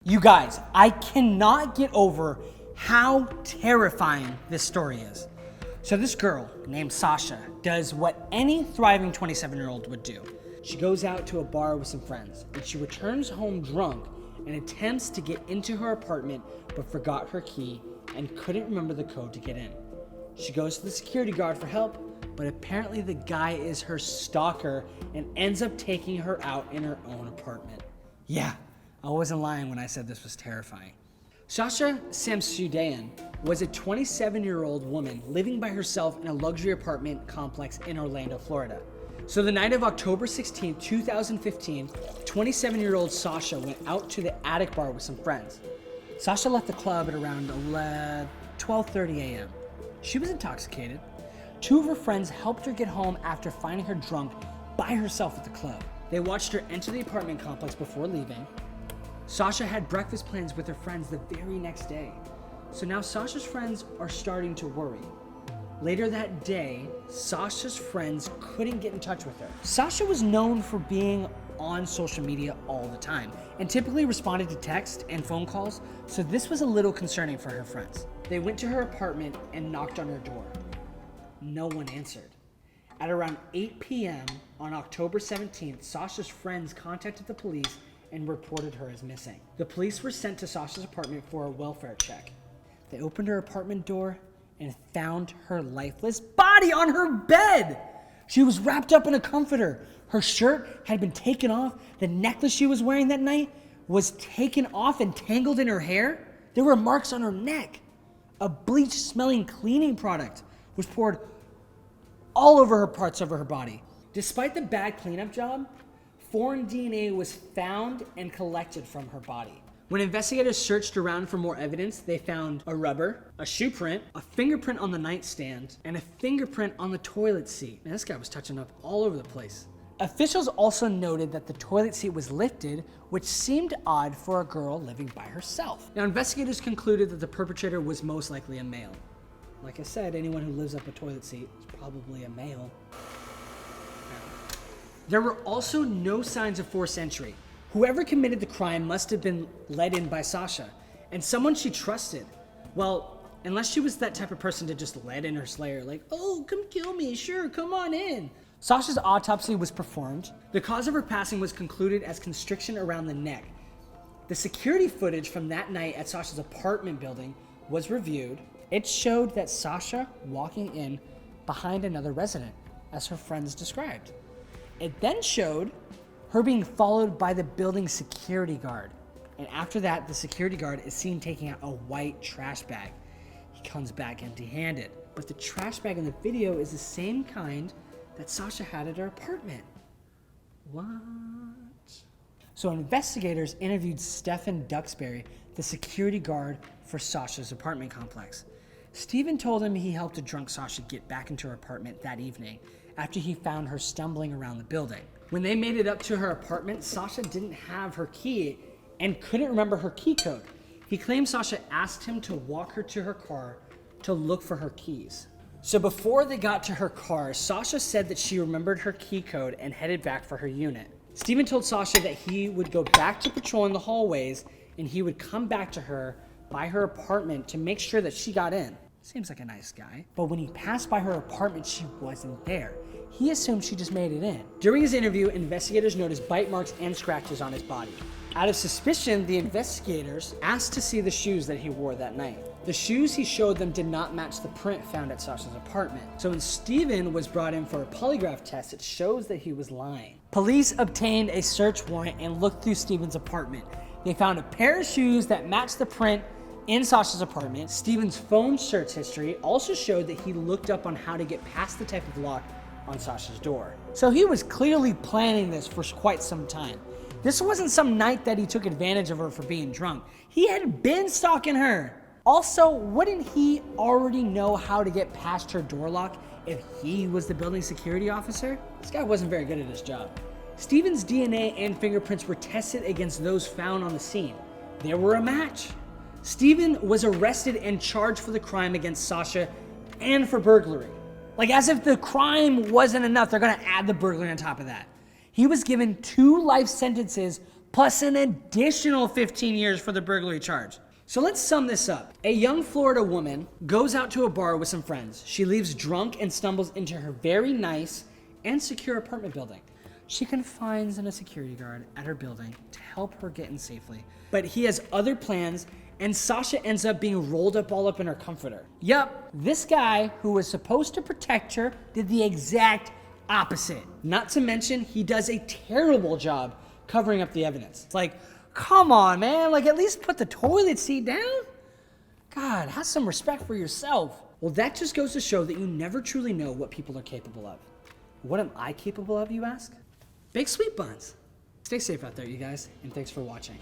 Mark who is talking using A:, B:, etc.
A: You guys, I cannot get over how terrifying this story is. So this girl named Sasha does what any thriving 27-year-old would do. She goes out to a bar with some friends, and she returns home drunk and attempts to get into her apartment, but forgot her key and couldn't remember the code to get in. She goes to the security guard for help, but apparently the guy is her stalker and ends up taking her out in her own apartment. Yeah, I wasn't lying when I said this was terrifying. Sasha Samsudean was a 27-year-old woman living by herself in a luxury apartment complex in Orlando, Florida. So the night of October 16, 2015, 27-year-old Sasha went out to the attic bar with some friends. Sasha left the club at around 12:30 a.m. She was intoxicated. Two of her friends helped her get home after finding her drunk by herself at the club. They watched her enter the apartment complex before leaving. Sasha had breakfast plans with her friends the very next day. So now Sasha's friends are starting to worry. Later that day, Sasha's friends couldn't get in touch with her. Sasha was known for being on social media all the time and typically responded to text and phone calls, so this was a little concerning for her friends. They went to her apartment and knocked on her door. No one answered. At around 8 p.m. on October 17th, Sasha's friends contacted the police and reported her as missing. The police were sent to Sasha's apartment for a welfare check. They opened her apartment door and found her lifeless body on her bed. She was wrapped up in a comforter. Her shirt had been taken off. The necklace she was wearing that night was taken off and tangled in her hair. There were marks on her neck. A bleach-smelling cleaning product was poured all over her parts of her body. Despite the bad cleanup job, foreign DNA was found and collected from her body. When investigators searched around for more evidence, they found a rubber, a shoe print, a fingerprint on the nightstand, and a fingerprint on the toilet seat. Man, this guy was touching up all over the place. Officials also noted that the toilet seat was lifted, which seemed odd for a girl living by herself. Now, investigators concluded that the perpetrator was most likely a male. Like I said, anyone who lives up a toilet seat is probably a male. There were also no signs of forced entry. Whoever committed the crime must have been let in by Sasha, and someone she trusted. Well, unless she was that type of person to just let in her slayer, like, oh, come kill me, sure, come on in. Sasha's autopsy was performed. The cause of her passing was concluded as constriction around the neck. The security footage from that night at Sasha's apartment building was reviewed. It showed that Sasha walking in behind another resident, as her friends described. It then showed her being followed by the building's security guard. And after that, the security guard is seen taking out a white trash bag. He comes back empty-handed. But the trash bag in the video is the same kind that Sasha had at her apartment. What? So investigators interviewed Stephen Duxbury, the security guard for Sasha's apartment complex. Stephen told him he helped a drunk Sasha get back into her apartment that evening after he found her stumbling around the building. When they made it up to her apartment, Sasha didn't have her key and couldn't remember her key code. He claimed Sasha asked him to walk her to her car to look for her keys. So before they got to her car, Sasha said that she remembered her key code and headed back for her unit. Stephen told Sasha that he would go back to patrolling the hallways and he would come back to her by her apartment to make sure that she got in. Seems like a nice guy. But when he passed by her apartment, she wasn't there. He assumed she just made it in. During his interview, investigators noticed bite marks and scratches on his body. Out of suspicion, the investigators asked to see the shoes that he wore that night. The shoes he showed them did not match the print found at Sasha's apartment. So when Stephen was brought in for a polygraph test, it shows that he was lying. Police obtained a search warrant and looked through Stephen's apartment. They found a pair of shoes that matched the print in Sasha's apartment. Stephen's phone search history also showed that he looked up on how to get past the type of lock on Sasha's door. So he was clearly planning this for quite some time. This wasn't some night that he took advantage of her for being drunk. He had been stalking her. Also, wouldn't he already know how to get past her door lock if he was the building security officer? This guy wasn't very good at his job. Stephen's DNA and fingerprints were tested against those found on the scene. There were a match. Stephen was arrested and charged for the crime against Sasha and for burglary. Like, as if the crime wasn't enough, they're gonna add the burglary on top of that. He was given 2 life sentences plus an additional 15 years for the burglary charge. So let's sum this up. A young Florida woman goes out to a bar with some friends. She leaves drunk and stumbles into her very nice and secure apartment building. She confides in a security guard at her building to help her get in safely. But he has other plans, and Sasha ends up being rolled up all up in her comforter. Yup, this guy who was supposed to protect her did the exact opposite. Not to mention, he does a terrible job covering up the evidence. It's like, come on, man, like at least put the toilet seat down? God, have some respect for yourself. Well, that just goes to show that you never truly know what people are capable of. What am I capable of, you ask? Bake Sweet Buns. Stay safe out there, you guys, and thanks for watching.